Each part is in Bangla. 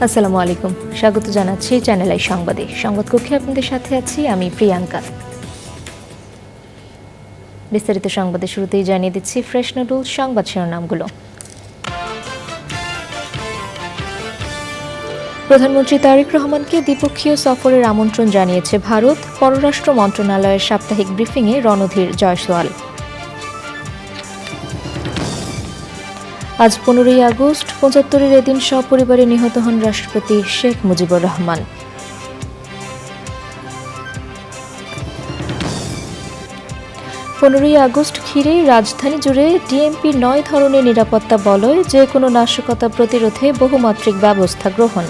আসসালামু আলাইকুম, স্বাগত জানাচ্ছি চ্যানেল আই সংবাদে। সংবাদ কক্ষে আপনাদের সাথে আছি আমি প্রিয়াঙ্কা। বিস্তারিত সংবাদের শুরুতেই জানিয়ে দিচ্ছি ফ্রেশ নুডলস সংবাদ শিরোনামগুলো। প্রধানমন্ত্রী তারেক রহমানকে দ্বিপক্ষীয় সফরের আমন্ত্রণ জানিয়েছে ভারত। পররাষ্ট্র মন্ত্রণালয়ের সাপ্তাহিক ব্রিফিংয়ে রণধীর জয়সওয়াল। আজ 15ই আগস্ট, 75-এর এদিন সপরিবারে নিহত হন রাষ্ট্রপতি শেখ মুজিবুর রহমান। 15ই আগস্ট ঘিরে রাজধানী জুড়ে ডিএমপি 9 ধরনের নিরাপত্তা বলয়, যে কোনো নাশকতা প্রতিরোধে বহুমাত্রিক ব্যবস্থা গ্রহণ।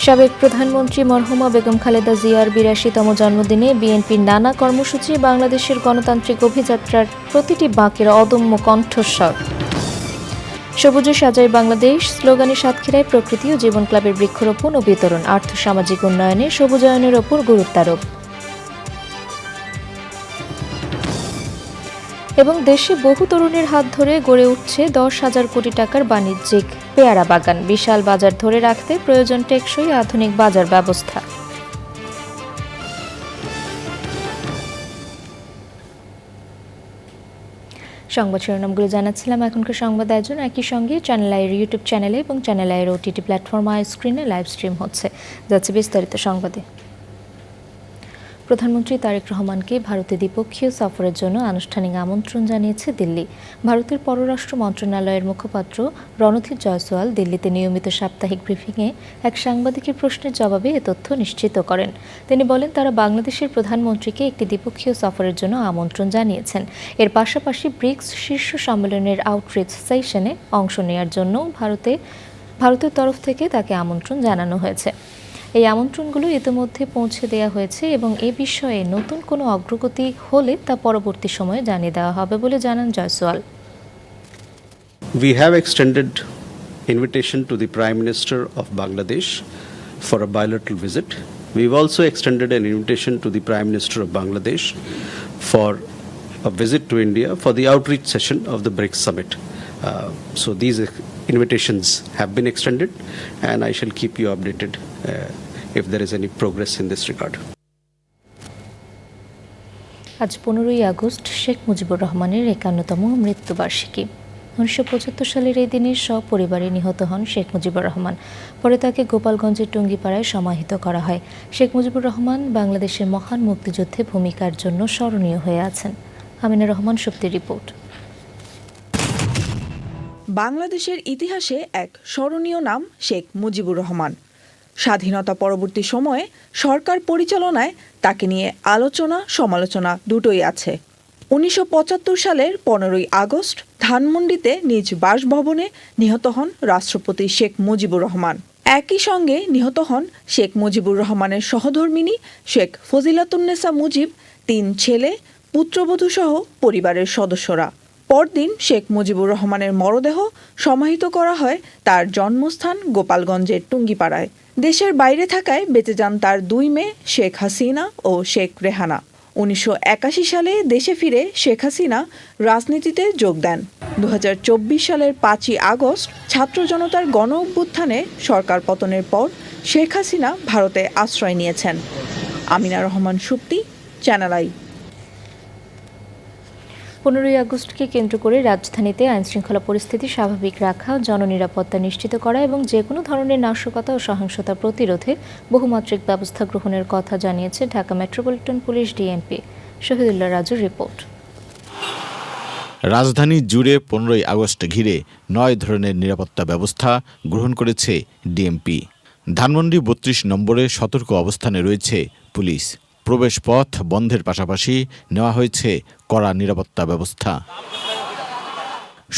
সাবেক প্রধানমন্ত্রী মরহুমা বেগম খালেদা জিয়ার 82তম জন্মদিনে বিএনপির নানা কর্মসূচি, বাংলাদেশের গণতান্ত্রিক অভিযাত্রার প্রতিটি বাঁকের অদম্য কণ্ঠস্বর। সবুজে সাজাই বাংলাদেশ স্লোগানে সাতক্ষীরায় প্রকৃতি ও জীবন ক্লাবের বৃক্ষরোপণ ও বিতরণ, আর্থসামাজিক উন্নয়নে সবুজায়নের ওপর গুরুত্বারোপ। এবং দেশে বহু তরুণের হাত ধরে গড়ে উঠছে 10,000 কোটি টাকার বাণিজ্যিক পেয়ারা বাগান। বিশাল বাজার ধরে রাখতে প্রয়োজন টেকসই আধুনিক বাজার ব্যবস্থা। সংবাদ শিরোনামগুলো জানাচ্ছিলাম। এখনকার সংবাদ আয়োজন একই সঙ্গে চ্যানেল আইয়ের ইউটিউব চ্যানেলে এবং চ্যানেল আইয়ের ওটিটি প্ল্যাটফর্ম আই স্ক্রিনে লাইভ স্ট্রিম হচ্ছে। যাচ্ছে বিস্তারিত সংবাদে। প্রধানমন্ত্রী তারেক রহমানকে ভারতে দ্বিপক্ষীয় সফরের জন্য আনুষ্ঠানিক আমন্ত্রণ জানিয়েছে দিল্লি। ভারতের পররাষ্ট্র মন্ত্রণালয়ের মুখপাত্র রণধীর জয়সওয়াল দিল্লিতে নিয়মিত সাপ্তাহিক ব্রিফিংয়ে এক সাংবাদিকের প্রশ্নের জবাবে এ তথ্য নিশ্চিত করেন। তিনি বলেন, তারা বাংলাদেশের প্রধানমন্ত্রীকে একটি দ্বিপক্ষীয় সফরের জন্য আমন্ত্রণ জানিয়েছেন। এর পাশাপাশি ব্রিক্স শীর্ষ সম্মেলনের আউটরিচ সেশনে অংশ নেওয়ার জন্য ভারতের তরফ থেকে তাকে আমন্ত্রণ জানানো হয়েছে। এই আমন্ত্রণগুলো ইতিমধ্যে পৌঁছে দেওয়া হয়েছে এবং এ বিষয়ে নতুন কোনো অগ্রগতি হলে তা পরবর্তী সময়ে জানিয়ে দেওয়া হবে বলে জানান Jaiswal. We have extended invitation to the Prime Minister of Bangladesh for a bilateral visit. We've also extended an invitation to the Prime Minister of Bangladesh for a visit to India for the outreach session of the BRICS summit. So these invitations have been extended and I shall keep you updated if there is any progress in this regard. আজ 15ই আগস্ট শেখ মুজিবুর রহমানের 51তম মৃত্যুবার্ষিকী। 1975 সালের এই দিনে সপরিবারে নিহত হন শেখ মুজিবুর রহমান। পরে তাকে গোপালগঞ্জের টুঙ্গিপাড়ায় সমাহিত করা হয়। শেখ মুজিবুর রহমান বাংলাদেশের মহান মুক্তিযুদ্ধে ভূমিকার জন্য স্মরণীয় হয়ে আছেন। আমিনা রহমান শক্তির রিপোর্ট। বাংলাদেশের ইতিহাসে এক স্মরণীয় নাম শেখ মুজিবুর রহমান। স্বাধীনতা পরবর্তী সময়ে সরকার পরিচালনায় তাকে নিয়ে আলোচনা সমালোচনা দুটোই আছে। 1975 সালের 15ই আগস্ট ধানমন্ডিতে নিজ বাসভবনে নিহত হন রাষ্ট্রপতি শেখ মুজিবুর রহমান। একই সঙ্গে নিহত হন শেখ মুজিবুর রহমানের সহধর্মিণী শেখ ফজিলাতুন্নেসা মুজিব, 3 ছেলে, পুত্রবধূ সহ পরিবারের সদস্যরা। পরদিন শেখ মুজিবুর রহমানের মরদেহ সমাহিত করা হয় তার জন্মস্থান গোপালগঞ্জের টুঙ্গিপাড়ায়। দেশের বাইরে থাকায় বেঁচে যান তার 2 মেয়ে শেখ হাসিনা ও শেখ রেহানা। 1981 সালে দেশে ফিরে শেখ হাসিনা রাজনীতিতে যোগ দেন। 2024 সালের 5ই আগস্ট ছাত্র জনতার গণ অভ্যুত্থানে সরকার পতনের পর শেখ হাসিনা ভারতে আশ্রয় নিয়েছেন। Amina Rahman Shukti, channel I. 15ই আগস্টকে কেন্দ্র করে রাজধানীতে আইনশৃঙ্খলা পরিস্থিতি স্বাভাবিক রাখা, জননিরাপত্তা নিশ্চিত করা এবং যে কোনো ধরনের নাশকতা ও সহিংসতা প্রতিরোধে বহুমাত্রিক ব্যবস্থা গ্রহণের কথা জানিয়েছে Dhaka metropolitan police DMP. Shahidullah রাজুর রিপোর্ট। রাজধানী জুড়ে 15ই আগস্ট ঘিরে 9 ধরনের নিরাপত্তা ব্যবস্থা গ্রহণ করেছে ডিএমপি। ধানমন্ডি 32 নম্বরে সতর্ক অবস্থানে রয়েছে পুলিশ। প্রবেশ পথ বন্ধের পাশাপাশি নেওয়া হয়েছে কড়া নিরাপত্তা ব্যবস্থা।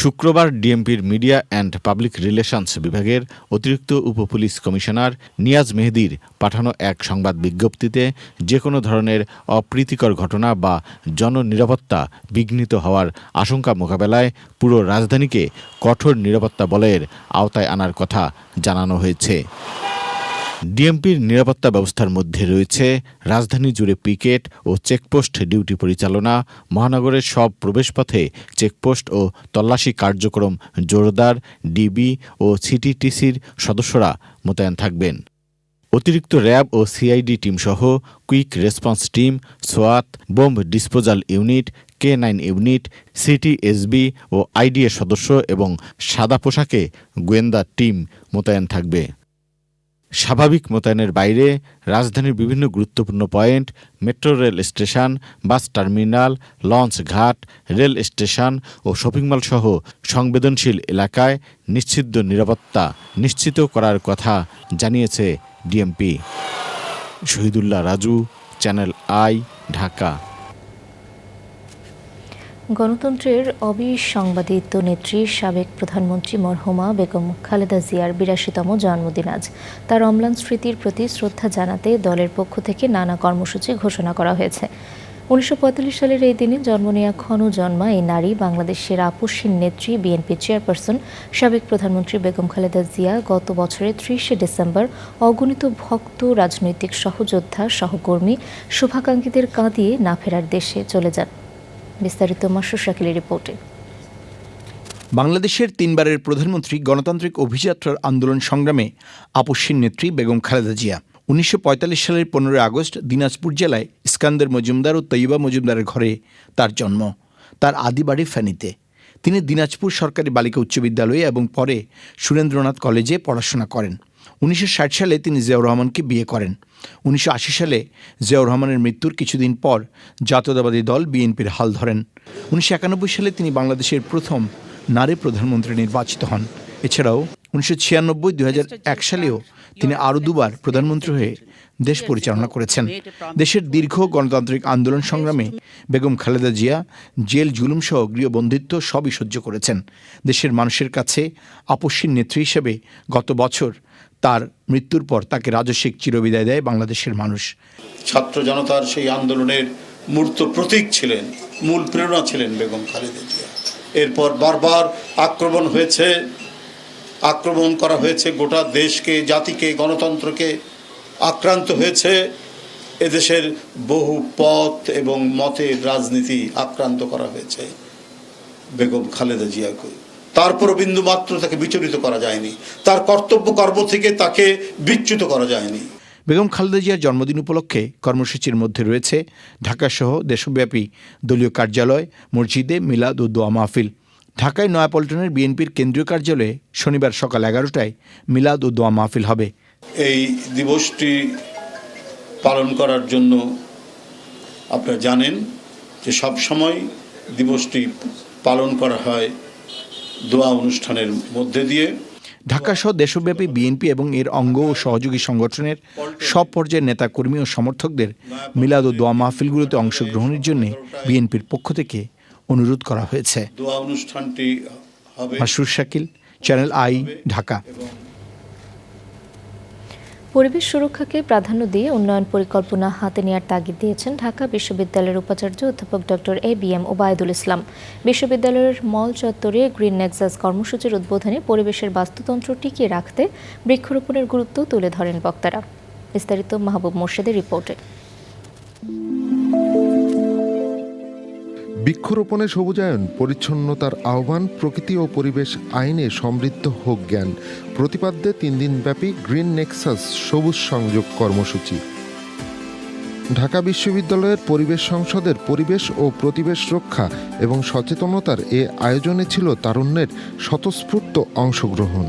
শুক্রবার ডিএমপির মিডিয়া অ্যান্ড পাবলিক রিলেশনস বিভাগের অতিরিক্ত উপপুলিশ কমিশনার নিয়াজ মেহেদির পাঠানো এক সংবাদ বিজ্ঞপ্তিতে যে কোনো ধরনের অপ্রীতিকর ঘটনা বা জননিরাপত্তা বিঘ্নিত হওয়ার আশঙ্কা মোকাবেলায় পুরো রাজধানীকে কঠোর নিরাপত্তা বলয়ের আওতায় আনার কথা জানানো হয়েছে। ডিএমপির নিরাপত্তা ব্যবস্থার মধ্যে রয়েছে রাজধানী জুড়ে পিকেট ও চেকপোস্ট ডিউটি পরিচালনা, মহানগরের সব প্রবেশপথে চেকপোস্ট ও তল্লাশি কার্যক্রম জোরদার, ডিবি ও সিটিটিসির সদস্যরা মোতায়েন থাকবেন। অতিরিক্ত র্যাব ও সিআইডি টিমসহ কুইক রেসপন্স টিম, সোয়াত, bomb disposal unit, K9 unit, CTSB ও আইডিএ সদস্য এবং সাদা পোশাকে গোয়েন্দা টিম মোতায়েন থাকবে। স্বাভাবিক মোতায়েনের বাইরে রাজধানীর বিভিন্ন গুরুত্বপূর্ণ point, metro rail station, bus terminal, launch ঘাট, রেল স্টেশন ও শপিংমল সহ সংবেদনশীল এলাকায় নিশ্চিত নিরাপত্তা নিশ্চিত করার কথা জানিয়েছে DMP. Shahidullah Raju, channel I, Dhaka. গণতন্ত্রের অবিসংবাদিত নেত্রী সাবেক প্রধানমন্ত্রী মরহুমা বেগম খালেদা জিয়ার ৮২তম জন্মদিন আজ। তার অম্লান স্মৃতির প্রতি শ্রদ্ধা জানাতে দলের পক্ষ থেকে নানা কর্মসূচি ঘোষণা করা হয়েছে। ১৯৪৫ সালের এই দিনে জন্ম নেয়া ক্ষণজন্মা এই নারী বাংলাদেশের আপসহীন নেত্রী বিএনপি চেয়ারপারসন সাবেক প্রধানমন্ত্রী বেগম খালেদা জিয়া গত বছরের ৩০শে ডিসেম্বর অগণিত ভক্ত, রাজনৈতিক সহযোদ্ধা, সহকর্মী, শুভাকাঙ্ক্ষীদের কাঁদিয়ে না ফেরার দেশে চলে যান। বিস্তারিত মাসুর শাকিলের রিপোর্টে। বাংলাদেশের তিনবারের প্রধানমন্ত্রী গণতান্ত্রিক অভিযাত্রার আন্দোলন সংগ্রামে আপসহীন নেত্রী বেগম খালেদা জিয়া। ১৯৪৫ সালের ১৫ আগস্ট দিনাজপুর জেলায় ইস্কান্দার মজুমদার ও তৈয়বা মজুমদারের ঘরে তার জন্ম। তার আদি বাড়ি ফেনীতে। তিনি দিনাজপুর সরকারি বালিকা উচ্চ বিদ্যালয়ে এবং পরে সুরেন্দ্রনাথ কলেজে পড়াশোনা করেন। ১৯৬০ সালে তিনি জিয়াউর রহমানকে বিয়ে করেন। ১৯৮০ সালে জিয়াউর রহমানের মৃত্যুর কিছুদিন পর জাতীয়তাবাদী দল বিএনপির হাল ধরেন। ১৯৯১ সালে তিনি বাংলাদেশের প্রথম নারী প্রধানমন্ত্রী নির্বাচিত হন। এছাড়াও ১৯৯৬, ২০০১ সালেও তিনি আরও দুবার প্রধানমন্ত্রী হয়ে দেশ পরিচালনা করেছেন। দেশের দীর্ঘ গণতান্ত্রিক আন্দোলন সংগ্রামে বেগম খালেদা জিয়া জেল, জুলুমসহ গৃহবন্দিত্ব সবই সহ্য করেছেন। দেশের মানুষের কাছে আপসহীন নেত্রী হিসেবে গত বছর তার মৃত্যুর পর তাকে রাজস্বিক চিরবিদায় দেয় বাংলাদেশের মানুষ। ছাত্র জনতার সেই আন্দোলনের মূর্ত প্রতীক ছিলেন, মূল প্রেরণা ছিলেন বেগম খালেদা জিয়া। এরপর বারবার আক্রমণ করা হয়েছে গোটা দেশকে, জাতিকে, গণতন্ত্রকে আক্রান্ত হয়েছে। এদেশের বহু পথ এবং মতের রাজনীতি আক্রান্ত করা হয়েছে বেগম খালেদা জিয়াকে। তারপরও বিন্দুমাত্র তাকে বিচলিত করা যায়নি, তার কর্তব্য কর্ম থেকে তাকে বিচ্যুত করা যায়নি। বেগম খালেদা জিয়ার জন্মদিন উপলক্ষে কর্মসূচির মধ্যে রয়েছে ঢাকাসহ দেশব্যাপী দলীয় কার্যালয়, মসজিদে মিলাদ ও দোয়া মাহফিল। ঢাকায় নয়াপল্টনের বিএনপির কেন্দ্রীয় কার্যালয়ে শনিবার সকাল 11টায় মিলাদ ও দোয়া মাহফিল হবে। এই দিবসটি পালন করার জন্য আপনারা জানেন যে সবসময় দিবসটি পালন করা হয় দোয়া অনুষ্ঠানের মধ্যে দিয়ে। ঢাকাসহ দেশব্যাপী বিএনপি এবং এর অঙ্গ ও সহযোগী সংগঠনের সব পর্যায়ের নেতাকর্মী ও সমর্থকদের মিলাদ ও দোয়া মাহফিলগুলোতে অংশগ্রহণের জন্য বিএনপির পক্ষ থেকে অনুরোধ করা হয়েছে। দোয়া অনুষ্ঠানটি হবে। মাসুর শাকিল, চ্যানেল আই, ঢাকা। পরিবেশ সুরক্ষাকে প্রাধান্য দিয়ে উন্নয়ন পরিকল্পনা হাতে নেওয়ার তাগিদ দিয়েছেন ঢাকা বিশ্ববিদ্যালয়ের উপাচার্য অধ্যাপক ডক্টর ABM ওবায়দুল ইসলাম। বিশ্ববিদ্যালয়ের মল চত্বরে গ্রিন নেক্সাস কর্মসূচির উদ্বোধনে পরিবেশের বাস্তুতন্ত্র টিকিয়ে রাখতে বৃক্ষরোপণের গুরুত্ব তুলে ধরেন বক্তারা। বিস্তারিত মাহবুব মোর্শেদের রিপোর্টে। বৃক্ষরোপণে সবুজায়ন, পরিচ্ছন্নতার আহ্বান, প্রকৃতি ও পরিবেশ আইনে সমৃদ্ধ হোক জ্ঞান প্রতিপাদ্যে 3 দিনব্যাপী গ্রিন নেক্সাস সবুজ সংযোগ কর্মসূচি। ঢাকা বিশ্ববিদ্যালয়ের পরিবেশ সংসদের পরিবেশ ও প্রতিবেশ রক্ষা এবং সচেতনতার এ আয়োজনে ছিল তারুণ্যের স্বতঃস্ফূর্ত অংশগ্রহণ।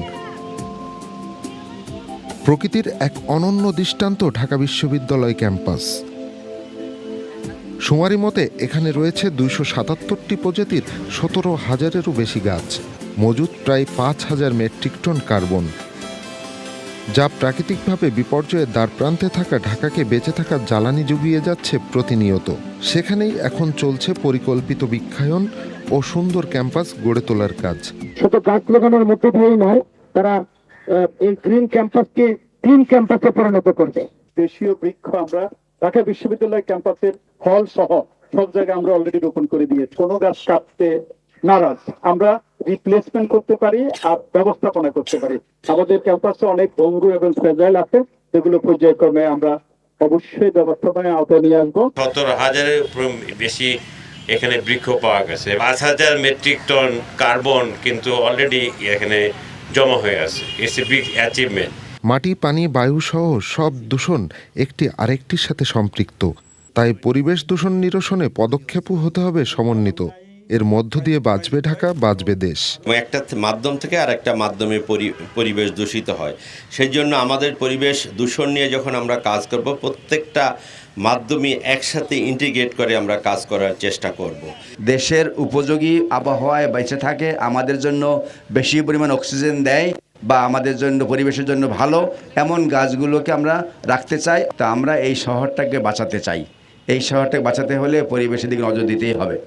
প্রকৃতির এক অনন্য দৃষ্টান্ত ঢাকা বিশ্ববিদ্যালয় ক্যাম্পাস। শুমারি মতে এখানে রয়েছে 277টি প্রজাতির 17,000-এরও বেশি গাছ, মজুদ প্রায় 5,000 মেট্রিক টন কার্বন, যা প্রাকৃতিকভাবে বিপর্যয়ের দ্বারপ্রান্তে থাকা ঢাকাকে বেঁচে থাকার জ্বালানি জুগিয়ে যাচ্ছে প্রতিনিয়ত। সেখানেই এখন চলছে পরিকল্পিত বৃক্ষায়ন ও সুন্দর ক্যাম্পাস গড়ে তোলার কাজ। শুধু গাছ লাগানোর মধ্যে দিয়েই নয়, তারা এই গ্রিন ক্যাম্পাসকে ক্লিন ক্যাম্পাসে পরিণত করবে। দেশীয় বৃক্ষ আমরা ঢাকা বিশ্ববিদ্যালয় ক্যাম্পাসের হল সহ সব জায়গায় আমরা অলরেডি রোপণ করে দিয়েছি। কোনো গাছ কাটতে নারাজ, আমরা রিপ্লেসমেন্ট করতে পারি আর ব্যবস্থাপনা করতে পারি। আমাদের ক্যাম্পাসে অনেক ভঙ্গুর এবং ফ্রেজাইল আছে, সেগুলো পর্যায়ক্রমে আমরা অবশ্যই ব্যবস্থাপনায় আওতায় নিয়ে আসবো। 17,000-এর বেশি এখানে বৃক্ষ পাওয়া গেছে। 5,000 মেট্রিক টন কার্বন কিন্তু অলরেডি এখানে জমা হয়ে আছে। It's a big achievement. মাটি, পানি, বায়ু সহ সব দূষণ একটি আরেকটির সাথে সম্পৃক্ত। তাই পরিবেশ দূষণ নিরসনে পদক্ষেপও হতে হবে সমন্বিত। এর মধ্য দিয়ে বাঁচবে ঢাকা, বাঁচবে দেশ। একটা মাধ্যম থেকে আর একটা মাধ্যমে পরিবেশ দূষিত হয়। সেই জন্য আমাদের পরিবেশ দূষণ নিয়ে যখন আমরা কাজ করব, প্রত্যেকটা মাধ্যমে একসাথে ইন্টিগ্রেট করে আমরা কাজ করার চেষ্টা করব। দেশের উপযোগী আবহাওয়ায় বেঁচে থাকে, আমাদের জন্য বেশি পরিমাণ অক্সিজেন দেয় বা আমাদের জন্য পরিবেশের জন্য ভালো এমন গাছগুলোকে আমরা রাখতে চাই। তা আমরা এই শহরটাকে বাঁচাতে চাই। এই শহরটাকে বাঁচাতে হলে পরিবেশের দিকে নজর দিতেই হবে।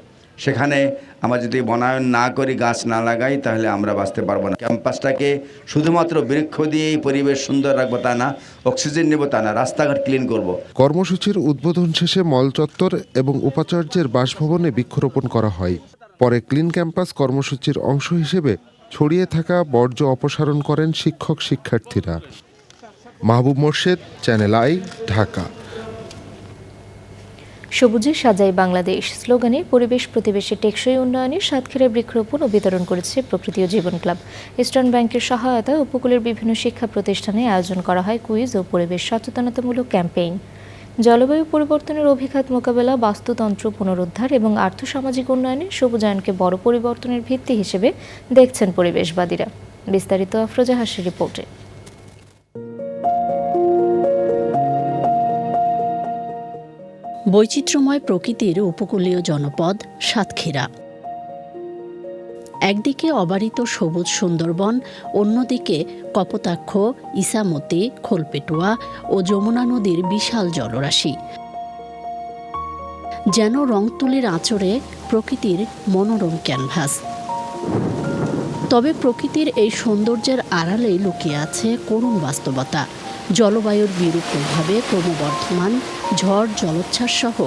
সেখানে আমরা যদি বনায়ন না করি, গাছ না লাগাই, তাহলে আমরা বাঁচতে পারবো না। ক্যাম্পাসটাকে শুধুমাত্র বৃক্ষ দিয়েই পরিবেশ সুন্দর রাখবো তা না, অক্সিজেন নেব তা না, রাস্তাঘাট ক্লিন করব। কর্মসূচির উদ্বোধন শেষে মল চত্বর এবং উপাচার্যের বাসভবনে বৃক্ষরোপণ করা হয়। পরে ক্লিন ক্যাম্পাস কর্মসূচির অংশ হিসেবে ছড়িয়ে থাকা বর্জ্য অপসারণ করেন শিক্ষক শিক্ষার্থীরা। মাহবুব মোর্শেদ, চ্যানেল আই, ঢাকা। সবুজে সাজাই বাংলাদেশ স্লোগানে পরিবেশ প্রতিবেশী টেকসই উন্নয়নে সাতক্ষীরায় বৃক্ষরোপণ ও বিতরণ করেছে প্রকৃতি ও জীবন ক্লাব। ইস্টার্ন ব্যাংকের সহায়তায় উপকূলের বিভিন্ন শিক্ষা প্রতিষ্ঠানে আয়োজন করা হয় কুইজ ও পরিবেশ সচেতনতামূলক ক্যাম্পেইন। জলবায়ু পরিবর্তনের অভিঘাত মোকাবেলা, বাস্তুতন্ত্র পুনরুদ্ধার এবং আর্থসামাজিক উন্নয়নে সবুজায়নকে বড় পরিবর্তনের ভিত্তি হিসেবে দেখছেন পরিবেশবাদীরা। বিস্তারিত আফরোজা হাসির রিপোর্টে। বৈচিত্র্যময় প্রকৃতির উপকূলীয় জনপদ সাতক্ষীরা। একদিকে অবারিত সবুজ সুন্দরবন, অন্যদিকে কপোতাক্ষ, ইসামতি, খোলপেটুয়া ও যমুনা নদীর বিশাল জলরাশি। যেন রংতুলির আঁচড়ে প্রকৃতির মনোরম ক্যানভাস। তবে প্রকৃতির এই সৌন্দর্যের আড়ালেই লুকিয়ে আছে করুণ বাস্তবতা। জলবায়ুর বিরূপ প্রভাবে ক্রমবর্ধমান ঝড়, জলোচ্ছ্বাস সহ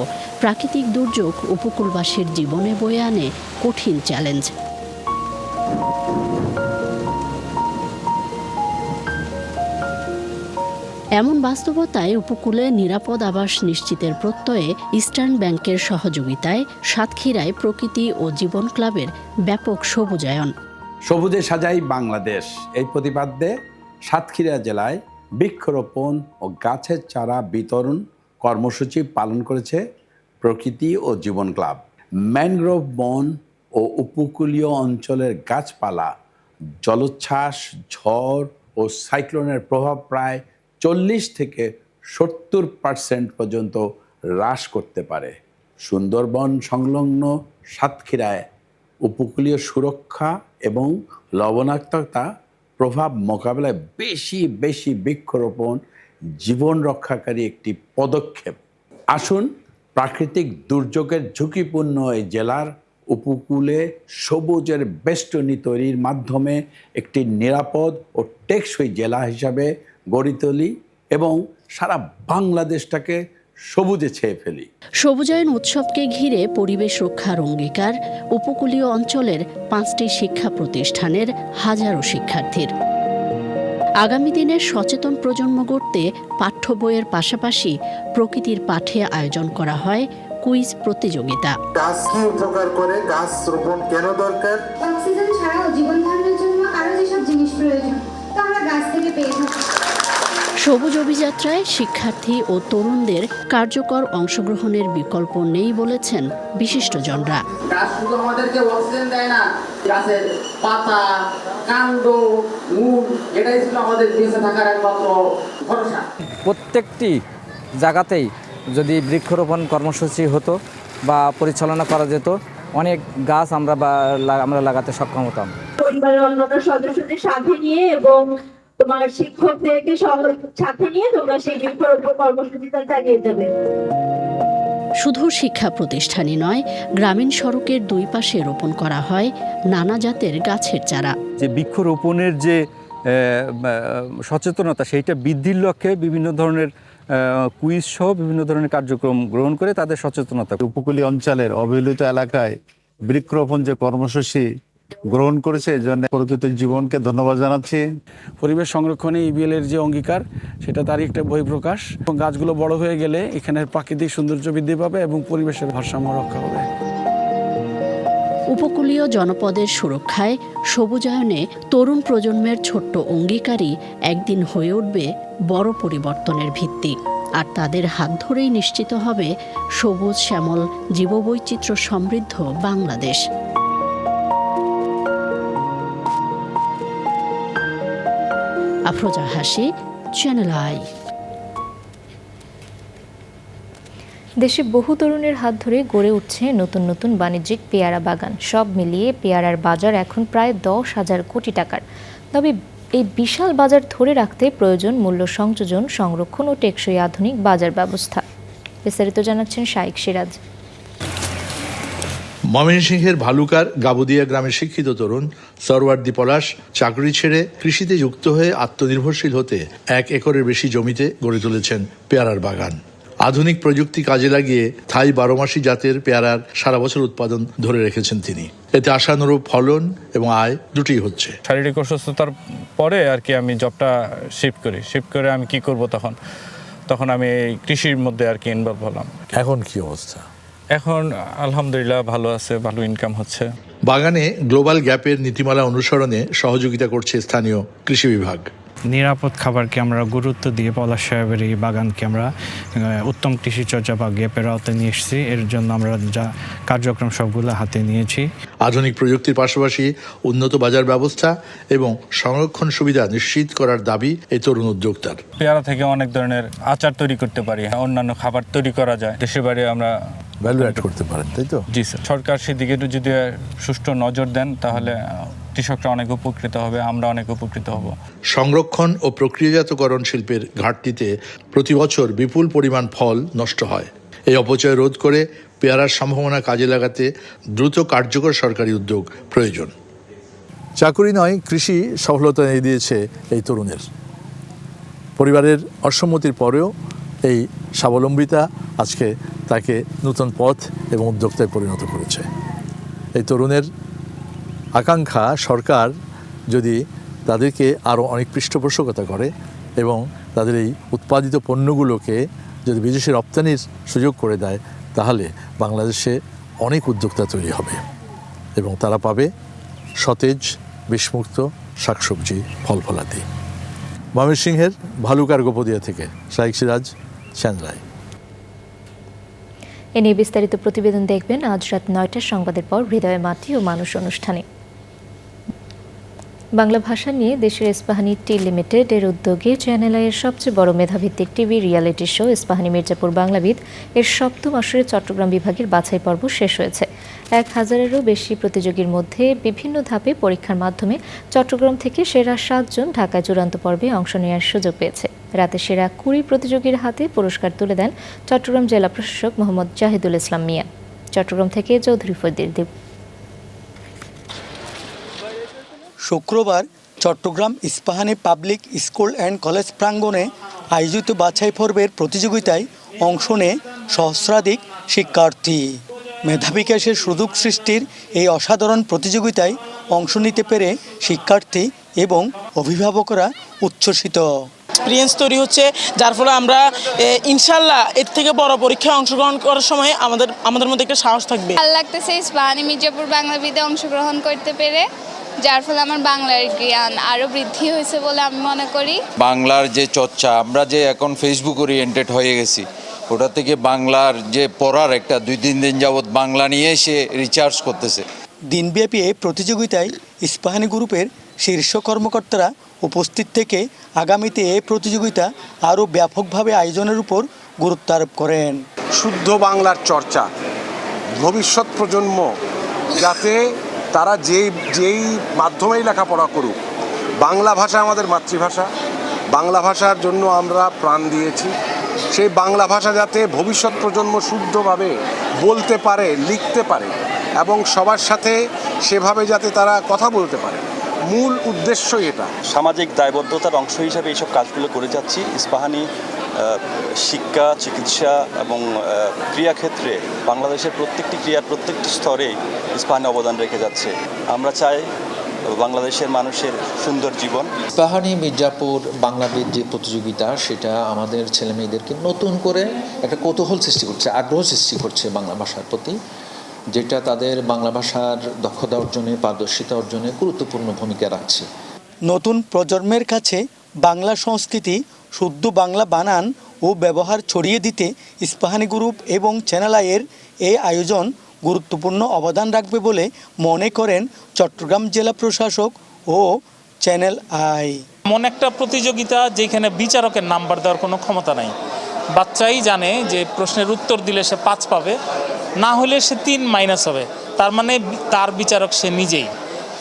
প্রাকৃতিক দুর্যোগ উপকূলবাসীর জীবনে বয়ে আনে কঠিন চ্যালেঞ্জ। এমন বাস্তবতায় উপকূলে নিরাপদ আবাস নিশ্চিতের প্রত্যয়ে ইস্টার্ন ব্যাংকের সহযোগিতায় সাতক্ষীরায় প্রকৃতি ও জীবন ক্লাবের ব্যাপক সবুজায়ন। সবুজে সাজাই বাংলাদেশ এই প্রতিপাদ্যে সাতক্ষীরা জেলায় বৃক্ষরোপণ ও গাছের চারা বিতরণ কর্মসূচি পালন করেছে প্রকৃতি ও জীবন ক্লাব। ম্যানগ্রোভ বন ও উপকূলীয় অঞ্চলের গাছপালা জলোচ্ছ্বাস, ঝড় ও সাইক্লোনের প্রভাব প্রায় 40 থেকে 70% পর্যন্ত হ্রাস করতে পারে। সুন্দরবন সংলগ্ন সাতক্ষীরায় উপকূলীয় সুরক্ষা এবং লবণাক্ততা প্রভাব মোকাবেলায় বেশি বৃক্ষরোপণ জীবন রক্ষাকারী একটি পদক্ষেপ। আসুন প্রাকৃতিক দুর্যোগের ঝুঁকিপূর্ণ এই জেলার উপকূলে সবুজের বেষ্টনী তৈরির মাধ্যমে একটি নিরাপদ ও টেকসই জেলা হিসাবে গড়ে তুলি এবং সারা বাংলাদেশটাকে সবুজে ছেয়ে ফেলি। সবুজায়ন উৎসবকে ঘিরে পরিবেশ রক্ষার অঙ্গীকার উপকূলীয় অঞ্চলের 5টি শিক্ষা প্রতিষ্ঠানের হাজারো শিক্ষার্থীর। আগামী দিনের সচেতন প্রজন্ম গড়তে পাঠ্য বইয়ের পাশাপাশি প্রকৃতির পাঠে আয়োজন করা হয় কুইজ প্রতিযোগিতা। গাছ কি উপকার করে, গাছ রোপণ কেন দরকার, অক্সিজেন ছাড়াও জীবন ধারণের জন্য আরো যেসব জিনিস প্রয়োজন তা আমরা গাছ থেকে পেয়ে থাকি। সবুজ অভিযাত্রায় শিক্ষার্থী ও তরুণদের কার্যকর অংশগ্রহণের বিকল্প নেই বলেছেন বিশিষ্টজনরা। গাছ শুধু আমাদেরকে অক্সিজেন দেয় না, গাছের পাতা, কাণ্ড, মূল এটাই ছিল আমাদের বেঁচে থাকার একমাত্র ভরসা। প্রত্যেকটি জায়গাতেই যদি বৃক্ষরোপণ কর্মসূচি হতো বা পরিচালনা করা যেত, অনেক গাছ আমরা লাগাতে সক্ষম হতাম। পরিবারের অন্যান্য সদস্যদের সাথে নিয়ে এবং তোমার শিক্ষকদেরকে সাথে নিয়ে তোমরা সেই বৃক্ষরোপণ কর্মসূচিটা চালিয়ে যাবে। শুধু শিক্ষা প্রতিষ্ঠানই নয়, গ্রামীণ সড়কের দুই পাশে রোপণ করা হয় নানা জাতের গাছের চারা। যে বৃক্ষরোপণের যে সচেতনতা সেইটা বৃদ্ধির লক্ষ্যে বিভিন্ন ধরনের কুইজ সহ বিভিন্ন ধরনের কার্যক্রম গ্রহণ করে তাদের সচেতনতা। উপকূলীয় অঞ্চলের অবহেলিত এলাকায় বৃক্ষরোপণ যে কর্মসূচি গ্রহণ করেছে, এই জন্য প্রকৃতির জীবনকে ধন্যবাদ জানাচ্ছি। পরিবেশ সংরক্ষণে ইবিএল এর যে অঙ্গীকার সেটা তারই একটা বহিঃপ্রকাশ। গাছগুলো বড় হয়ে গেলে এখানের প্রাকৃতিক সৌন্দর্য বৃদ্ধি পাবে এবং পরিবেশের ভারসাম্য রক্ষা হবে। উপকূলীয় জনপদের সুরক্ষায় সবুজায়নে তরুণ প্রজন্মের ছোট্ট অঙ্গীকারই একদিন হয়ে উঠবে বড় পরিবর্তনের ভিত্তি। আর তাদের হাত ধরেই নিশ্চিত হবে সবুজ শ্যামল জীববৈচিত্র্য সমৃদ্ধ বাংলাদেশ। আফরোজা হাসি, চ্যানেল আই। দেশে বহু তরুণের হাত ধরে গড়ে উঠছে নতুন নতুন বাণিজ্যিক পেয়ারা বাগান। সব মিলিয়ে পেয়ারার বাজার এখন প্রায় 10,000 কোটি টাকার। তবে এই বিশাল বাজার ধরে রাখতে প্রয়োজন মূল্য সংযোজন, সংরক্ষণ ও টেকসই আধুনিক বাজার ব্যবস্থা। বিস্তারিত জানাচ্ছেন শাইক সিরাজ। ময়মনসিংহের ভালুকার গাবুদিয়া গ্রামের শিক্ষিত তরুণ সরওয়ার্দী পলাশ চাকরি ছেড়ে কৃষিতে যুক্ত হয়ে আত্মনির্ভরশীল হতে 1 একরের বেশি জমিতে গড়ে তুলেছেন পেয়ারার বাগান। আধুনিক প্রযুক্তি কাজে লাগিয়ে থাই 12 মাসি জাতের পেয়ারার সারা বছর উৎপাদন ধরে রেখেছেন তিনি। এতে আশানুরূপ ফলন এবং আয় দুটোই হচ্ছে। শারীরিক অসুস্থতার পরে আর কি আমি জবটা শিফট করে আমি কি করব, তখন আমি কৃষির মধ্যে আর কি ইনভলভ হলাম। এখন কি অবস্থা? এখন আলহামদুলিল্লাহ ভালো আছে, ভালো ইনকাম হচ্ছে। বাগানে গ্লোবাল গ্যাপের নীতিমালা অনুসরণে সহযোগিতা করছে স্থানীয় কৃষি বিভাগ। নিরাপদ খাবারকে আমরা গুরুত্ব দিয়ে পলাশ সাহেবের এই বাগানকে আমরা উত্তম কৃষিচর্যা বা গ্যাপের আওতায় নিয়ে এসেছি। এর জন্য আমরা যা কার্যক্রম সবগুলো হাতে নিয়েছি। আধুনিক প্রযুক্তির পাশাপাশি উন্নত বাজার ব্যবস্থা এবং সংরক্ষণ সুবিধা নিশ্চিত করার দাবি এই তরুণ উদ্যোক্তার। পেয়ারা থেকে অনেক ধরনের আচার তৈরি করতে পারি, অন্যান্য খাবার তৈরি করা যায়। দেশের বাইরে আমরা ভ্যালু অ্যাড করতে পারেন, তাই তো? জি স্যার। সরকার সেদিকে যদি সুষ্ঠু নজর দেন তাহলে কৃষকরা অনেক উপকৃত হবে, আমরা অনেক উপকৃত হব। সংরক্ষণ ও প্রক্রিয়াজাতকরণ শিল্পের ঘাটতিতে প্রতি বছর বিপুল পরিমাণ ফল নষ্ট হয়। এই অপচয় রোধ করে পেয়ারার সম্ভাবনা কাজে লাগাতে দ্রুত কার্যকর সরকারি উদ্যোগ প্রয়োজন। চাকুরি নয়, কৃষি সফলতা এনে দিয়েছে এই তরুণের। পরিবারের অসম্মতির পরেও এই স্বাবলম্বিতা আজকে তাকে নতুন পথ এবং উদ্যোক্তায় পরিণত করেছে। এই তরুণের আকাঙ্ক্ষা সরকার যদি তাদেরকে আরও অনেক পৃষ্ঠপোষকতা করে এবং তাদের এই উৎপাদিত পণ্যগুলোকে যদি বিদেশে রপ্তানির সুযোগ করে দেয়, তাহলে বাংলাদেশে অনেক উদ্যোক্তা তৈরি হবে এবং তারা পাবে সতেজ বিষমুক্ত শাকসবজি, ফল ফলাদি। ময়মনসিংহের ভালুকার গোপদিয়া থেকে শাইক সিরাজ, চ্যানেল আই। এ নিয়ে বিস্তারিত প্রতিবেদন দেখবেন আজ রাত 9টার সংবাদের পর হৃদয়ে মাটি ও মানুষ অনুষ্ঠানে। বাংলা ভাষা নিয়ে দেশের ইস্পাহানি টি লিমিটেড এর উদ্যোগে চ্যানেল আইয়ের সবচেয়ে বড় মেধাভিত্তিক TV reality show Ispahani Mirzapur Banglabid এর 7ম আসরে চট্টগ্রাম বিভাগের বাছাই পর্ব শেষ হয়েছে। 1000-এরও বেশি প্রতিযোগীর মধ্যে বিভিন্ন ধাপে পরীক্ষার মাধ্যমে চট্টগ্রাম থেকে সেরা 7 জন ঢাকায় চূড়ান্ত পর্বে অংশ নেওয়ার সুযোগ পেয়েছে। রাতে সেরা 20 প্রতিযোগীর হাতে পুরস্কার তুলে দেন চট্টগ্রাম জেলা প্রশাসক মোহাম্মদ জাহিদুল ইসলাম মিয়া। চট্টগ্রাম থেকে চৌধুরী ফজলির দেব। শুক্রবার Chittagong Ispahani public school and college প্রাঙ্গণে আয়োজিত বাছাই পর্বের প্রতিযোগিতায় অংশ নেয় সহস্রাধিক শিক্ষার্থী। মেধা বিকাশের সুযোগ সৃষ্টির এই অসাধারণ প্রতিযোগিতায় অংশ নিতে পেরে শিক্ষার্থী এবং অভিভাবকরা উচ্ছ্বসিত। এক্সপিরিয়েন্স তৈরি হচ্ছে, যার ফলে আমরা ইনশাল্লাহ এর থেকে বড় পরীক্ষায় অংশগ্রহণ করার সময় আমাদের মধ্যে একটা সাহস থাকবে। ভালো লাগতেছে ইস্পাহানি মির্জাপুর বাংলাবিদে অংশগ্রহণ করতে পেরে, যার ফলে আমার বাংলার জ্ঞান আরও বৃদ্ধি হয়েছে বলে আমি মনে করি। বাংলার যে চর্চা, আমরা যে এখন ফেসবুক ওরিয়েন্টেড হয়ে গেছি, ওটা থেকে বাংলার যে পড়ার একটা 2-3 দিন যাবৎ বাংলা নিয়ে সে রিচার্জ করতেছে। দিনব্যাপী এই প্রতিযোগিতায় ইস্পাহানি গ্রুপের শীর্ষ কর্মকর্তারা উপস্থিত থেকে আগামীতে এই প্রতিযোগিতা আরও ব্যাপকভাবে আয়োজনের উপর গুরুত্ব আরোপ করেন। শুদ্ধ বাংলার চর্চা, ভবিষ্যৎ প্রজন্ম যাতে তারা যেই মাধ্যমেই লেখাপড়া করুক, বাংলা ভাষা আমাদের মাতৃভাষা, বাংলা ভাষার জন্য আমরা প্রাণ দিয়েছি। সেই বাংলা ভাষা যাতে ভবিষ্যৎ প্রজন্ম শুদ্ধভাবে বলতে পারে, লিখতে পারে এবং সবার সাথে সেভাবে যাতে তারা কথা বলতে পারে, মূল উদ্দেশ্যই এটা। সামাজিক দায়বদ্ধতার অংশ হিসাবে এইসব কাজগুলো করে যাচ্ছি। ইস্পাহানি শিক্ষা, চিকিৎসা এবং ক্রিয়াক্ষেত্রে বাংলাদেশের প্রত্যেকটি ক্রিয়ার প্রত্যেকটি স্তরেই ইস্পাহানি অবদান রেখে যাচ্ছে। আমরা চাই বাংলাদেশের মানুষের সুন্দর জীবন। ইস্পাহানি মির্জাপুর বাংলাবিদ যে প্রতিযোগিতা, সেটা আমাদের ছেলেমেয়েদেরকে নতুন করে একটা কৌতূহল সৃষ্টি করছে, আগ্রহ সৃষ্টি করছে বাংলা ভাষার প্রতি, যেটা তাদের বাংলা ভাষার দক্ষতা অর্জনে, পারদর্শিতা অর্জনে গুরুত্বপূর্ণ ভূমিকা রাখছে। নতুন প্রজন্মের কাছে বাংলা সংস্কৃতি, শুদ্ধ বাংলা বানান ও ব্যবহার ছড়িয়ে দিতে ইস্পাহানি গ্রুপ এবং চ্যানেল আইয়ের এই আয়োজন গুরুত্বপূর্ণ অবদান রাখবে বলে মনে করেন চট্টগ্রাম জেলা প্রশাসক ও চ্যানেল আই। এমন একটা প্রতিযোগিতা যেখানে বিচারকের নাম্বার দেওয়ার কোনো ক্ষমতা নাই। বাচ্চাই জানে যে প্রশ্নের উত্তর দিলে সে 5 পাবে, না হলে সে 3 মাইনাস হবে, তার মানে তার বিচারক সে নিজেই।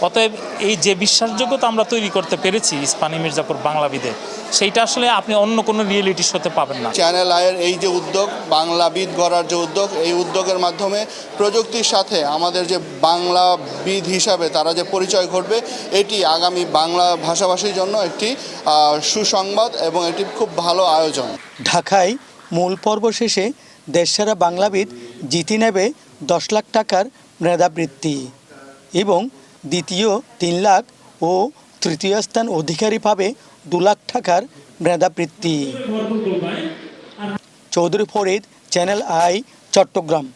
অতএব এই যে বিশ্বাসযোগ্যতা আমরা তৈরি করতে পেরেছি ইস্পাহানি মির্জাপুর বাংলাবিদে, সেইটা আসলে আপনি অন্য কোনো রিয়েলিটি শোতে পাবেন না। চ্যানেল আইয়ের এই যে উদ্যোগ, বাংলাবিদ গড়ার যে উদ্যোগ, এই উদ্যোগের মাধ্যমে প্রযুক্তির সাথে আমাদের যে বাংলাবিদ হিসাবে তারা যে পরিচয় ঘটবে, এটি আগামী বাংলা ভাষাভাষীর জন্য একটি সুসংবাদ এবং এটি খুব ভালো আয়োজন। ঢাকায় মূল পর্ব শেষে দেশসেরা বাংলাবিদ জিতে নেবে 10 লাখ টাকার মেধাবৃত্তি এবং দ্বিতীয় 3 লাখ ও তৃতীয় স্থান অধিকারী পাবে 2 লাখ টাকার মেধাবৃত্তি। Chowdhury Farid, channel I, Chattogram.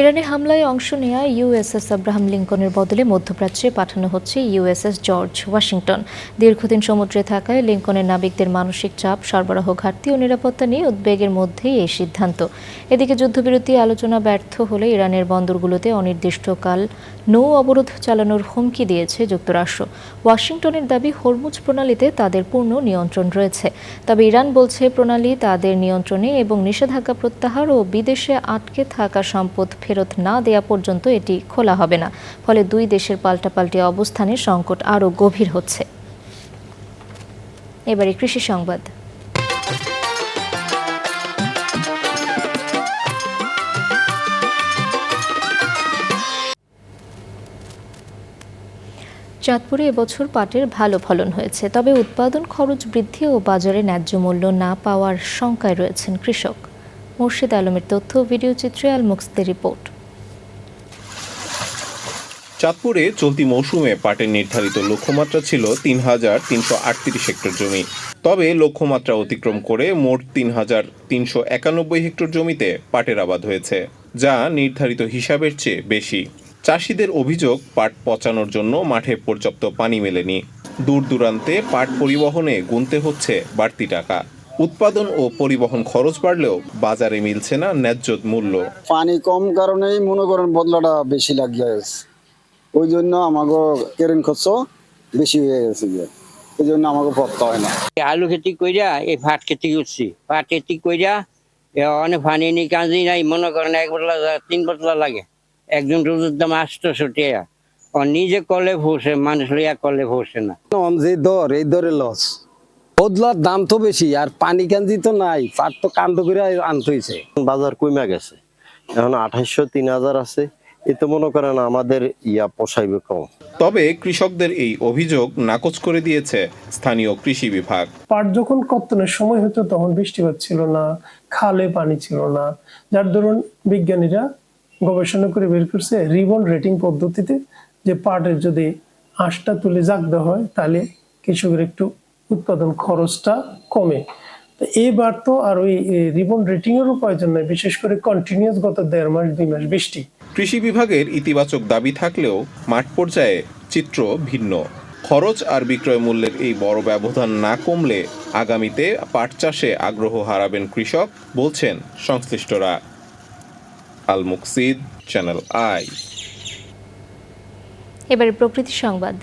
ইরানে হামলায় অংশ নেওয়া ইউএসএস আব্রাহাম লিঙ্কনের বদলে মধ্যপ্রাচ্যে পাঠানো হচ্ছে ইউএসএস জর্জ ওয়াশিংটন। দীর্ঘদিন সমুদ্রে থাকায় লিঙ্কনের নাবিকদের মানসিক চাপ, সরবরাহ ঘাটতি ও নিরাপত্তা নিয়ে উদ্বেগের মধ্যেই এই সিদ্ধান্ত। এদিকে যুদ্ধবিরতি আলোচনা ব্যর্থ হলে ইরানের বন্দরগুলোতে অনির্দিষ্টকাল নৌ অবরোধ চালানোর হুমকি দিয়েছে যুক্তরাষ্ট্র। ওয়াশিংটনের দাবি, হরমুজ প্রণালীতে তাদের পূর্ণ নিয়ন্ত্রণ রয়েছে। তবে ইরান বলছে প্রণালী তাদের নিয়ন্ত্রণে এবং নিষেধাজ্ঞা প্রত্যাহার ও বিদেশে আটকে থাকা সম্পদ ফেরত না দেয়া পর্যন্ত এটি খোলা হবে না। ফলে দুই দেশের পাল্টাপাল্টি অবস্থানে সংকট আরও গভীর হচ্ছে। এবারে কৃষি সংবাদ। চাঁদপুরে এবছর পাটের ভালো ফলন হয়েছে, তবে উৎপাদন খরচ বৃদ্ধি ও বাজারে ন্যায্য মূল্য না পাওয়ার শঙ্কায় রয়েছেন কৃষক। মুর্শিদ আলমের তথ্য, ভিডিও চিত্রে আল মুক্সদের রিপোর্ট। চাঁদপুরে চলতি মৌসুমে পাটের নির্ধারিত লক্ষ্যমাত্রা ছিল ৩,৩৩৮ হেক্টর জমি। তবে লক্ষ্যমাত্রা অতিক্রম করে মোট ৩,৩৯১ হেক্টর জমিতে পাটের আবাদ হয়েছে, যা নির্ধারিত হিসাবের চেয়ে বেশি। চাষিদের অভিযোগ, পাট পচানোর জন্য মাঠে পর্যাপ্ত পানি মেলেনি। দূর দূরান্তে পাট পরিবহনে গুনতে হচ্ছে বাড়তি টাকা। উৎপাদন ও পরিবহন খরচ বাড়লেও বাজারে মিলছে না ন্যায্য মূল্য। পানি কম কারণেই মনে করেন বদলাটা বেশি লাগিয়ে গেছে, ওই জন্য আমাকে কেরেন খরচ বেশি হয়ে গেছে, ওই জন্য আমাকে পড়তে হয় না। আলু খেতি কইরা এই পাট খেতি করছি, পাট খেতি কইরা অনেক পানি নি কাজই নাই, মনে করেন 1 বটলা 3 বটলা লাগে। একজন রোজের দাম 800 টাকা, নিজে করলে ভোসে, মানুষ লইয়া করলে ভোসে না। যে দর, এই দরে লস, বদলার দাম তো বেশি আর পানি কাঞ্জি তো নাই, পাট তো কান্দ করে আনতে হয়েছে। বাজার কমে গেছে, এখন 2800-3000 আছে, এতে মনে করেন আমাদের পোষাইবে কম। তবে কৃষকদের এই অভিযোগ নাকচ করে দিয়েছে স্থানীয় কৃষি বিভাগ। পাট যখন কর্তনের সময় হতো তখন বৃষ্টিপাত ছিল না, খালে পানি ছিল না, যার দরুন বিজ্ঞানীরা গবেষণা করে বের করছে রিবন রেটিং পদ্ধতিতে যে পাটের যদি আঁশটা তুলে জাগ দেওয়া হয় তাহলে কৃষকের একটু উৎপাদন খরচটা কমে। তো এবার তো আর ওই রিবন রেটিং এরও প্রয়োজন নয়, বিশেষ করে কন্টিনিউয়াস গত 1.5 মাস 2 মাস বৃষ্টি। কৃষি বিভাগের ইতিবাচক দাবি থাকলেও মাঠ পর্যায়ে চিত্র ভিন্ন। খরচ আর বিক্রয় মূল্যের এই বড় ব্যবধান না কমলে আগামীতে পাট চাষে আগ্রহ হারাবেন কৃষক, বলছেন সংশ্লিষ্টরা। আল মুকসিদ, চ্যানেল আই। এবারে প্রকৃতি সংবাদ।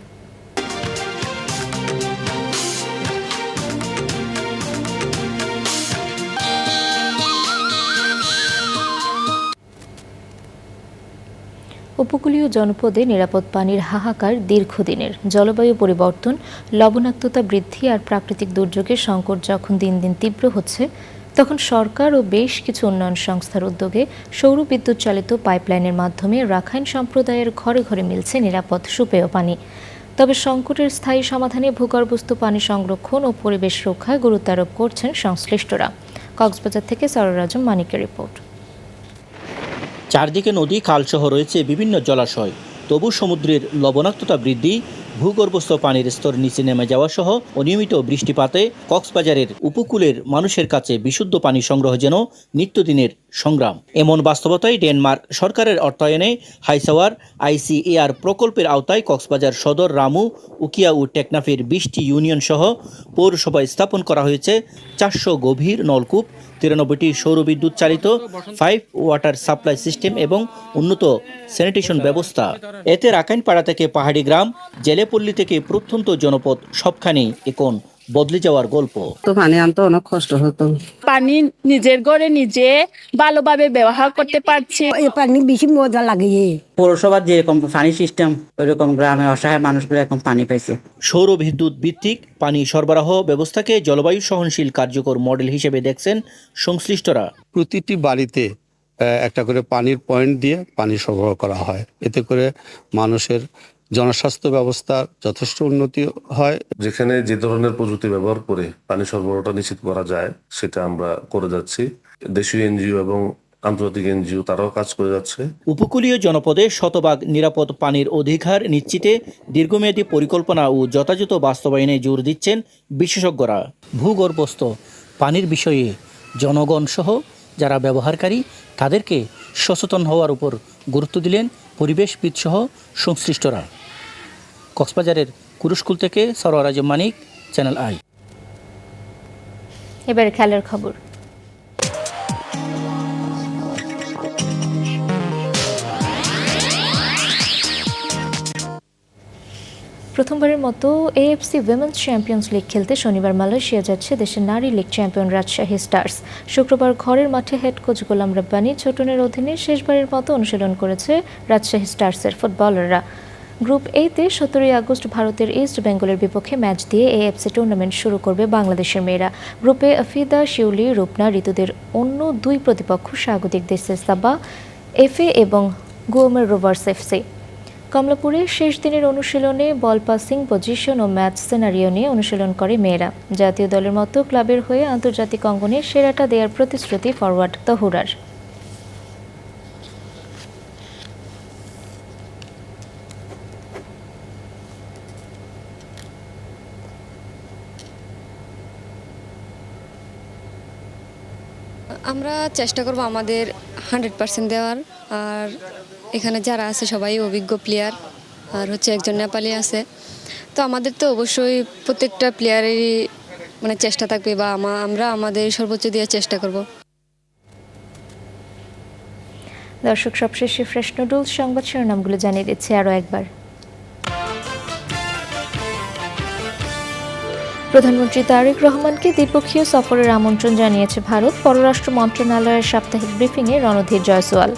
উপকূলীয় জনপদে নিরাপদ পানির হাহাকার দীর্ঘদিনের। জলবায়ু পরিবর্তন, লবণাক্ততা বৃদ্ধি আর প্রাকৃতিক দুর্যোগের সংকট যখন দিন দিন তীব্র হচ্ছে, তখন সরকার ও বেশ কিছু উন্নয়ন সংস্থার উদ্যোগে সৌর বিদ্যুৎ চালিত পাইপলাইনের মাধ্যমে রাখাইন সম্প্রদায়ের ঘরে ঘরে মিলছে নিরাপদ সুপেয় পানি। তবে সংকটের স্থায়ী সমাধানে ভূগর্ভস্থ পানি সংরক্ষণ ও পরিবেশ রক্ষায় গুরুত্ব আরোপ করছেন সংশ্লিষ্টরা। কক্সবাজার থেকে সরোজ আজম মানিকের রিপোর্ট। চারদিকে নদী, খালসহ রয়েছে বিভিন্ন জলাশয়। তবু সমুদ্রের লবণাক্ততা বৃদ্ধি, ভূগর্ভস্থ পানির স্তর নিচে নেমে যাওয়া সহ অনিয়মিত বৃষ্টিপাতে কক্সবাজারের উপকূলের মানুষের কাছে বিশুদ্ধ পানি সংগ্রহ যেন নিত্যদিনের সংগ্রাম। এমন বাস্তবতায় ডেনমার্ক সরকারের অর্থায়নে হাইসাওয়ার ICAR প্রকল্পের আওতায় কক্সবাজার সদর, রামু, উকিয়া ও টেকনাফের 20টি ইউনিয়ন সহ পৌরসভায় স্থাপন করা হয়েছে 400 গভীর নলকূপ, 93টি সৌরবিদ্যুৎ চালিত 5 ওয়াটার সাপ্লাই সিস্টেম এবং উন্নত স্যানিটেশন ব্যবস্থা। এতে রাকাইনপাড়া থেকে পাহাড়ি গ্রাম, জেলেপল্লী থেকে প্রত্যন্ত জনপদ সবখানেই এখন বদলে যাওয়ার গল্প। তো পানি আনতে অনেক কষ্ট হতো। পানি নিজের ঘরে নিজে ভালোভাবে ব্যবহার করতে পারছি। এই পানি বেশি মজা লাগে। পৌরসভার যেরকম পানি সিস্টেম, ওইরকম গ্রামে অসহায় মানুষগুলো এখন পানি পাইছে। সৌর বিদ্যুৎ ভিত্তিক পানি সরবরাহ ব্যবস্থাকে জলবায়ু সহনশীল কার্যকর মডেল হিসেবে দেখছেন সংশ্লিষ্টরা। প্রতিটি বাড়িতে একটা করে পানির পয়েন্ট দিয়ে পানি সরবরাহ করা হয়, এতে করে মানুষের জনস্বাস্থ্য ব্যবস্থার যথেষ্ট উন্নতি হয়। যেখানে যে ধরনের প্রযুক্তি ব্যবহার করে পানি সরবরাহটা নিশ্চিত করা যায় সেটা আমরা করে যাচ্ছি। দেশীয় এনজিও এবং আন্তর্জাতিক এনজিও তারাও কাজ করে যাচ্ছে। উপকূলীয় জনপদে শতভাগ নিরাপদ পানির অধিকার নিশ্চিতে দীর্ঘমেয়াদী পরিকল্পনা ও যথাযথ বাস্তবায়নে জোর দিচ্ছেন বিশেষজ্ঞরা। ভূগর্ভস্থ পানির বিষয়ে জনগণ সহ যারা ব্যবহারকারী তাদেরকে সচেতন হওয়ার উপর গুরুত্ব দিলেন পরিবেশবিদ সহ সংশ্লিষ্টরা। কক্সবাজারের কুরুশকুল থেকে সরোয়ার আজম মানিক, চ্যানেল আই। এবারে খেলার খবর। প্রথমবারের মতো AFC উইমেন্স চ্যাম্পিয়ন্স লিগ খেলতে শনিবার মালয়েশিয়া যাচ্ছে দেশের নারী লীগ চ্যাম্পিয়ন রাজশাহী স্টার্স। শুক্রবার ঘরের মাঠে হেড কোচ গোলাম রব্বানী ছোটনের অধীনে শেষবারের মতো অনুশীলন করেছে রাজশাহী স্টার্সের ফুটবলাররা। গ্রুপ A-তে 17 আগস্ট ভারতের ইস্ট বেঙ্গলের বিপক্ষে ম্যাচ দিয়ে AFC টুর্নামেন্ট শুরু করবে বাংলাদেশের মেয়েরা। গ্রুপে আফিদা, শিউলি, রূপনা, ঋতুদের অন্য দুই প্রতিপক্ষ স্বাগতিক দেশের সাবা FA এবং গুয়ামের রোভার্স FC। কমলাপুরে শেষ দিনের অনুশীলনে বল পাসিং, পজিশন ও ম্যাচ সিনারিও নিয়ে অনুশীলন করে মেয়েরা। জাতীয় দলের মতো ক্লাবের হয়ে আন্তর্জাতিক অঙ্গনে সেরাটা দেওয়ার প্রতিশ্রুতি ফরওয়ার্ড তহুরার। আমরা চেষ্টা করব আমাদের 100% দেওয়ার। আর এখানে যারা আছে সবাই অভিজ্ঞ প্লেয়ার, আর একজন নেপালি আছে। তো আমাদের তো অবশ্যই প্রত্যেকটা প্লেয়ারেরই চেষ্টা থাকবে, বা আমরা আমাদের সর্বোচ্চ দিয়ে চেষ্টা করব। দর্শক, সবশেষে ফ্রেশ নুডলস সংবাদ শিরোনামগুলো জানিয়ে দিচ্ছে আরও একবার। প্রধানমন্ত্রী তারেক রহমানকে দ্বিপক্ষীয় সফরের আমন্ত্রণ জানিয়েছে ভারত। পররাষ্ট্র মন্ত্রণালয়ের সাপ্তাহিক ব্রিফিংয়ে রণধীর জয়সওয়াল।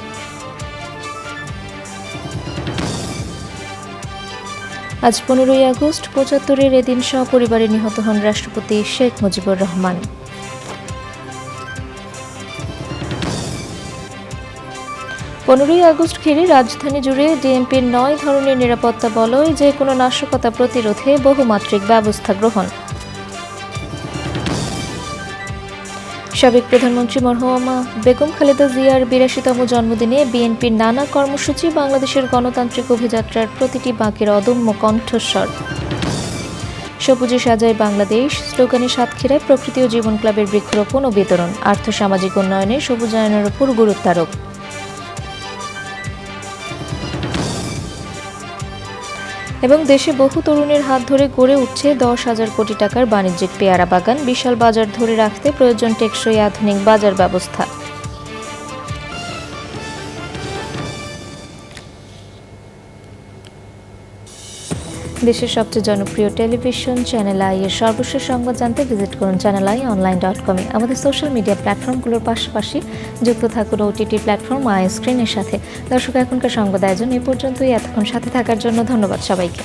আজ 15ই আগস্ট 75-এর এদিন সপরিবারে নিহত হন রাষ্ট্রপতি শেখ মুজিবুর রহমান। 15ই আগস্ট ঘিরে রাজধানী জুড়ে ডিএমপির 9 ধরনের নিরাপত্তা বলয়, যে কোনো নাশকতা প্রতিরোধে বহুমাত্রিক ব্যবস্থা গ্রহণ। সাবেক প্রধানমন্ত্রী মরহুমা বেগম খালেদা জিয়ার 82তম জন্মদিনে বিএনপির নানা কর্মসূচি, বাংলাদেশের গণতান্ত্রিক অভিযাত্রার প্রতিটি বাঁকের অদম্য কণ্ঠস্বর। সবুজে সাজায় বাংলাদেশ স্লোগানে সাতক্ষীরায় প্রকৃতি ও জীবন ক্লাবের বৃক্ষরোপণ ও বিতরণ। আর্থসামাজিক উন্নয়নে সবুজায়নের উপর গুরুত্বারোপ। এবং দেশে বহু তরুণের হাত ধরে গড়ে উঠছে 10,000 কোটি টাকার বাণিজ্যিক পেয়ারা বাগান। বিশাল বাজার ধরে রাখতে প্রয়োজন টেকসই আধুনিক বাজার ব্যবস্থা। দেশের সবচেয়ে জনপ্রিয় টেলিভিশন চ্যানেল আই এর সর্বশেষ সংবাদ জানতে ভিজিট করুন channelionline.com-এ। আমাদের সোশ্যাল মিডিয়া প্ল্যাটফর্মগুলোর পাশাপাশি যুক্ত থাকুন OTT প্ল্যাটফর্ম আই স্ক্রিনের সাথে। দর্শক, এখনকার সংবাদ আয়োজন এ পর্যন্তই। এতক্ষণ সাথে থাকার জন্য ধন্যবাদ সবাইকে।